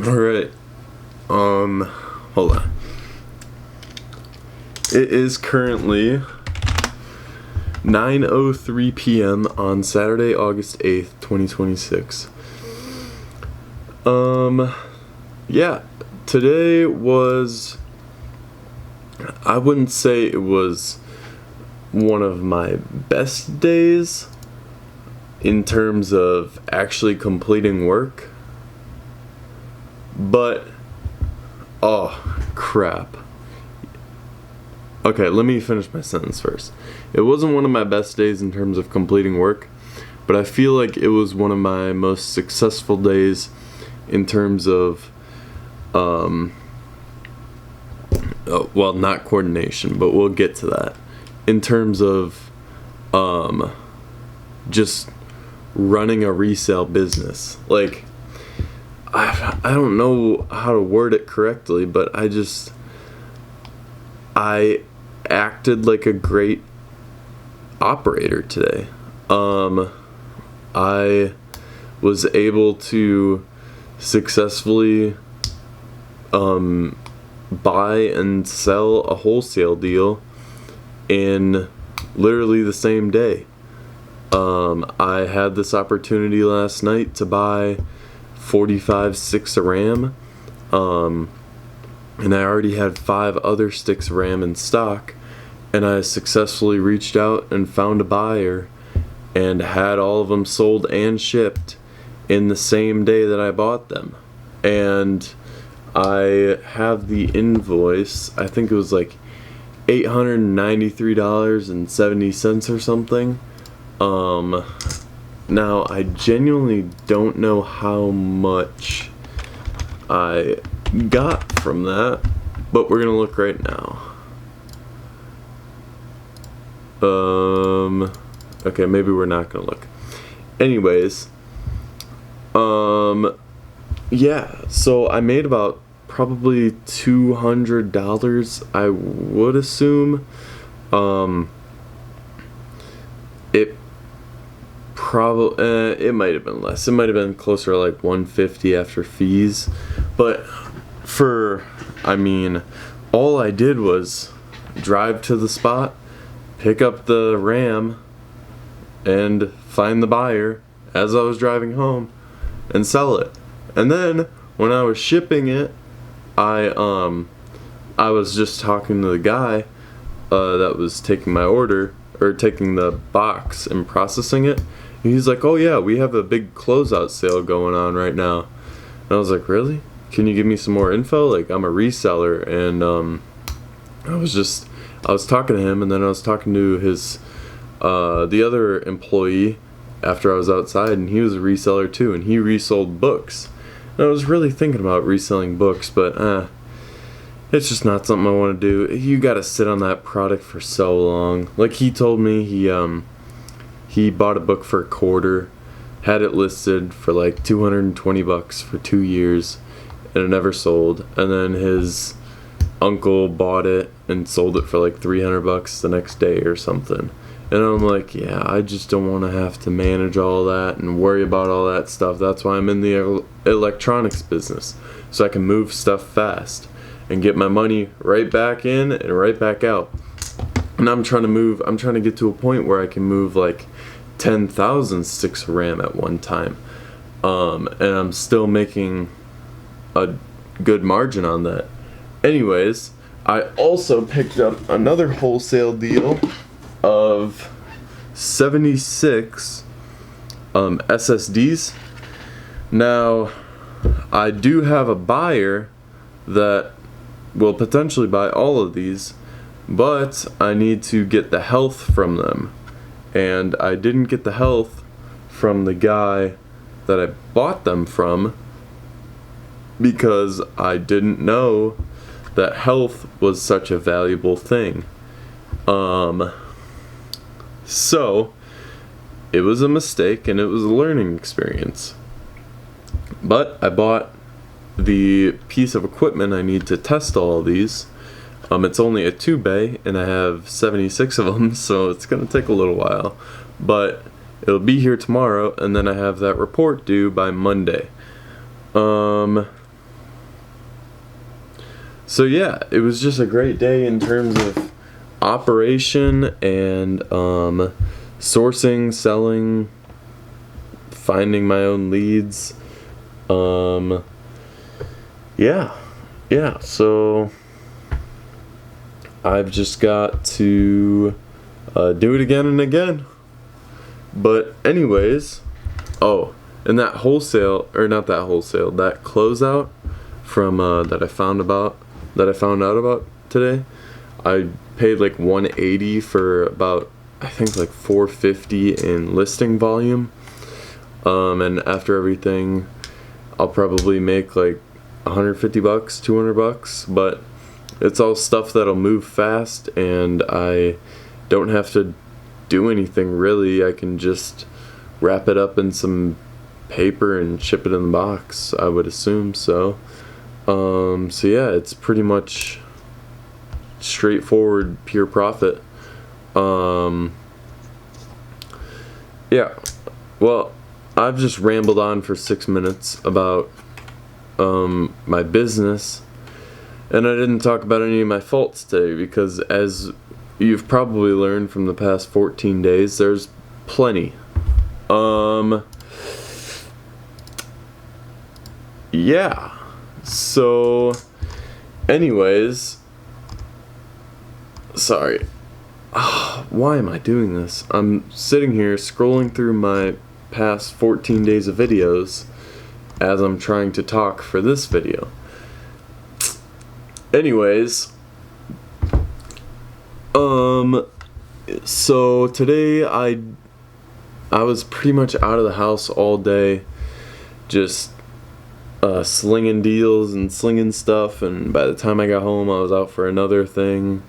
Alright. Hold on. It is currently 9:03 p.m. on Saturday, August 8th, 2026. Yeah, today was, I wouldn't say it was one of my best days in terms of actually completing work, but, oh, crap. Okay, let me finish my sentence first. It wasn't one of my best days in terms of completing work, but I feel like it was one of my most successful days in terms of, well, not coordination, but we'll get to that. In terms of, just running a resale business. Like, I don't know how to word it correctly, but I acted like a great operator today. I was able to successfully buy and sell a wholesale deal in literally the same day. I had this opportunity last night to buy 45 sticks of RAM, and I already had 5 other sticks of RAM in stock, and I successfully reached out and found a buyer and had all of them sold and shipped in the same day that I bought them. And I have the invoice. I think it was like $893.70 or something. Now I genuinely don't know how much I got from that, but we're gonna look right now. Okay, maybe we're not gonna look. Anyways, yeah, so I made about probably $200, I would assume. It might have been less. It might have been closer to like $150 after fees. But all I did was drive to the spot, pick up the RAM, and find the buyer as I was driving home and sell it. And then when I was shipping it, I was just talking to the guy that was taking my order, or taking the box and processing it. And he's like, "Oh yeah, we have a big closeout sale going on right now." And I was like, "Really? Can you give me some more info? Like, I'm a reseller." And I was talking to him, and then I was talking to his the other employee after I was outside, and he was a reseller too, and he resold books. And I was really thinking about reselling books, but it's just not something I want to do. You gotta sit on that product for so long. Like, he told me he bought a book for $1.25, had it listed for like $220 for 2 years, and it never sold. And then his uncle bought it and sold it for like $300 the next day or something. And I'm like, yeah, I just don't want to have to manage all that and worry about all that stuff. That's why I'm in the electronics business, so I can move stuff fast and get my money right back in and right back out. And I'm trying to get to a point where I can move like 10,000 sticks of RAM at one time. And I'm still making a good margin on that. Anyways, I also picked up another wholesale deal of 76 SSDs. Now, I do have a buyer that will potentially buy all of these, but I need to get the health from them. And I didn't get the health from the guy that I bought them from because I didn't know that health was such a valuable thing. So it was a mistake and it was a learning experience. But I bought the piece of equipment I need to test all of these. It's only a 2-bay and I have 76 of them, so it's gonna take a little while. But it'll be here tomorrow, and then I have that report due by Monday. So yeah, it was just a great day in terms of operation and sourcing, selling, finding my own leads. Yeah, yeah. So I've just got to do it again and again. But anyways, oh, and that wholesale, or not that wholesale, that closeout from that I found out about today. I paid like 180 for about, I think, like 450 in listing volume. And after everything, I'll probably make like 150 bucks, 200 bucks, but it's all stuff that'll move fast, and I don't have to do anything really. I can just wrap it up in some paper and ship it in the box, I would assume. So so yeah, it's pretty much straightforward, pure profit. Yeah, well, I've just rambled on for 6 minutes about my business, and I didn't talk about any of my faults today because, as you've probably learned from the past 14 days, there's plenty. Yeah. So, anyways, sorry. Why am I doing this? I'm sitting here scrolling through my past 14 days of videos as I'm trying to talk for this video. Anyways, so today I was pretty much out of the house all day, just slinging deals and slinging stuff, and by the time I got home I was out for another thing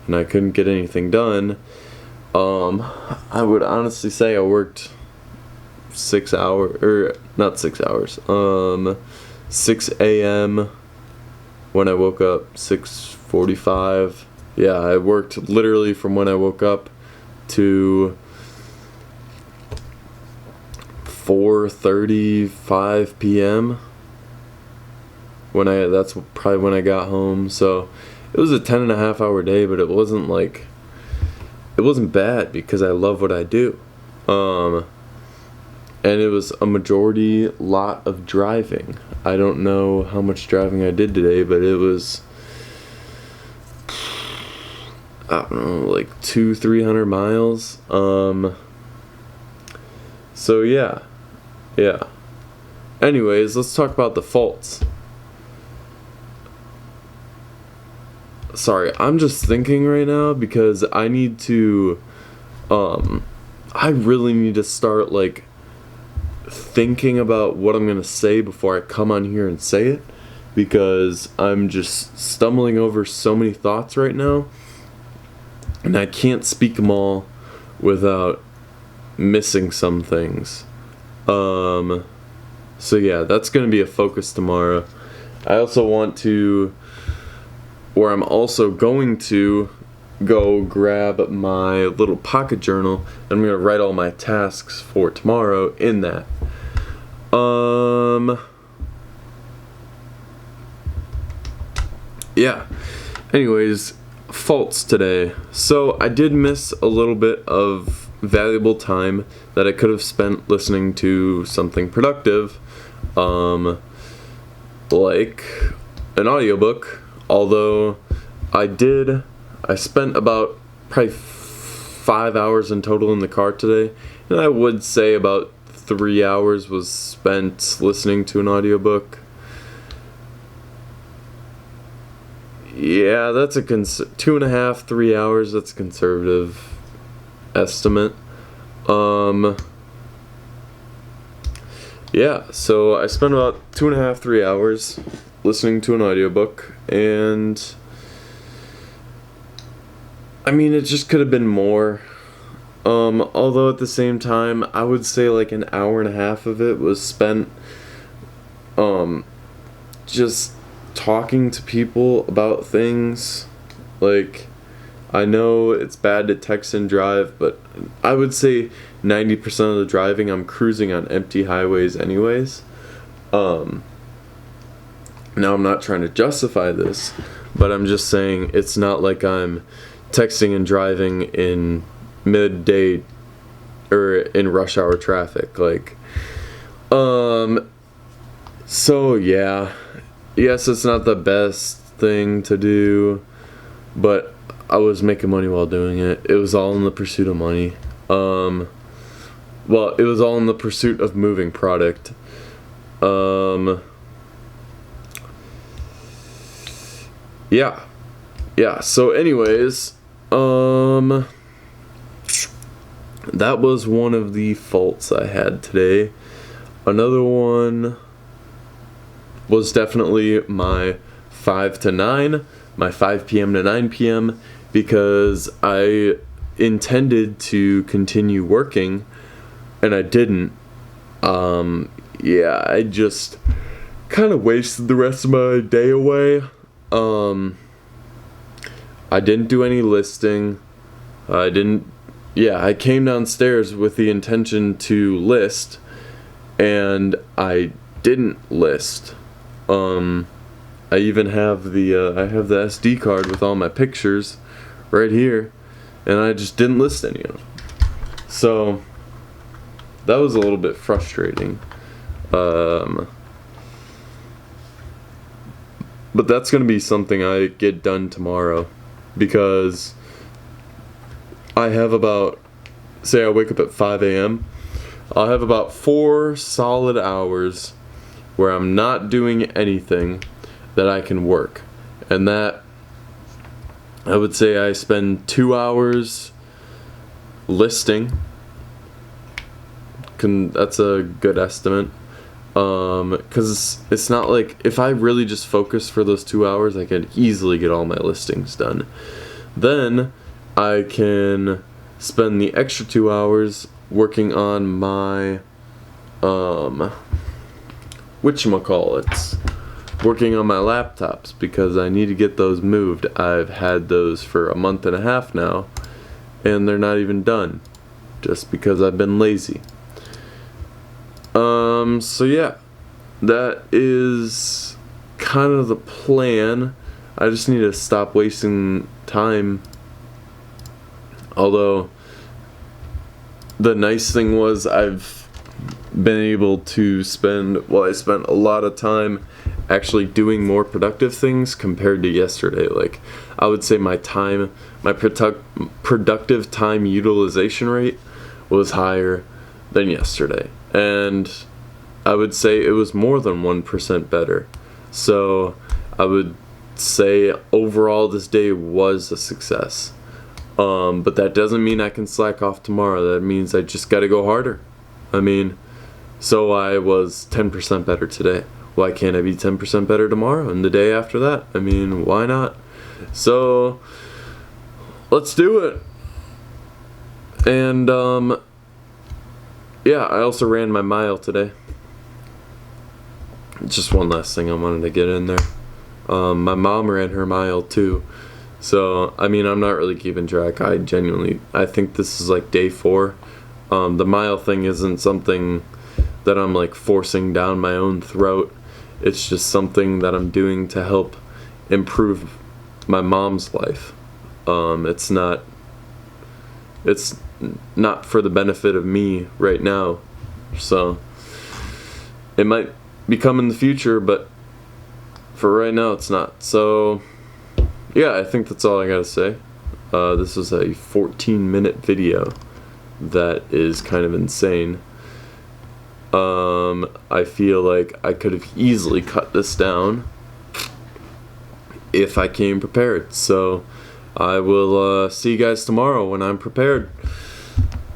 and I couldn't get anything done. I would honestly say I worked 6 hours, or not 6 hours, 6 a.m. when I woke up, 6:45. Yeah, I worked literally from when I woke up to 4:35 p.m. That's probably when I got home. So it was a 10.5 hour day, but it wasn't bad because I love what I do. And it was a majority lot of driving. I don't know how much driving I did today, but it was, I don't know, like 200-300 miles. So yeah. Anyways, let's talk about the faults. Sorry, I'm just thinking right now because I need to, I really need to start like thinking about what I'm gonna say before I come on here and say it, because I'm just stumbling over so many thoughts right now and I can't speak them all without missing some things. So yeah, that's gonna be a focus tomorrow. I also want to, or I'm also going to go grab my little pocket journal. I'm gonna write all my tasks for tomorrow in that. Yeah. Anyways, faults today. So I did miss a little bit of valuable time that I could have spent listening to something productive, like an audiobook. Although I spent about probably 5 hours in total in the car today, and I would say about 3 hours was spent listening to an audiobook. Yeah, that's a 2.5, 3 hours. That's a conservative estimate. Yeah, so I spent about 2.5, 3 hours listening to an audiobook, and I mean, it just could have been more. Although at the same time, I would say like an hour and a half of it was spent just talking to people about things. Like, I know it's bad to text and drive, but I would say 90% of the driving I'm cruising on empty highways anyways. Now, I'm not trying to justify this, but I'm just saying it's not like I'm texting and driving in midday or in rush hour traffic. Like, so yeah, yes, it's not the best thing to do, but I was making money while doing it. It was all in the pursuit of money. Well, it was all in the pursuit of moving product. Yeah. Yeah, so anyways, that was one of the faults I had today. Another one was definitely my 5 to 9, my 5 p.m. to 9 p.m., because I intended to continue working and I didn't. Yeah, I just kind of wasted the rest of my day away. I didn't do any listing. I came downstairs with the intention to list, and I didn't list. I even have the SD card with all my pictures right here, and I just didn't list any of them. So that was a little bit frustrating. But that's going to be something I get done tomorrow, because I have about, say I wake up at 5 a.m., I'll have about 4 solid hours where I'm not doing anything that I can work. And that, I would say I spend 2 hours listing. That's a good estimate. Because it's not like, if I really just focus for those 2 hours, I can easily get all my listings done. Then I can spend the extra 2 hours working on my working on my laptops, because I need to get those moved. I've had those for a month and a half now, and they're not even done, just because I've been lazy. So yeah, that is kind of the plan. I just need to stop wasting time. Although, the nice thing was I've been able to I spent a lot of time actually doing more productive things compared to yesterday. Like, I would say my productive time utilization rate was higher than yesterday. And I would say it was more than 1% better. So I would say overall this day was a success. But that doesn't mean I can slack off tomorrow. That means I just gotta go harder. So I was 10% better today. Why can't I be 10% better tomorrow and the day after that? Why not? So let's do it. And yeah, I also ran my mile today. Just one last thing I wanted to get in there. My mom ran her mile too. So, I'm not really keeping track. I think this is like day 4. The mile thing isn't something that I'm like forcing down my own throat. It's just something that I'm doing to help improve my mom's life. It's not for the benefit of me right now. So, it might become in the future, but for right now it's not. So, yeah, I think that's all I gotta say. This is a 14-minute video that is kind of insane. I feel like I could have easily cut this down if I came prepared. So I will see you guys tomorrow when I'm prepared.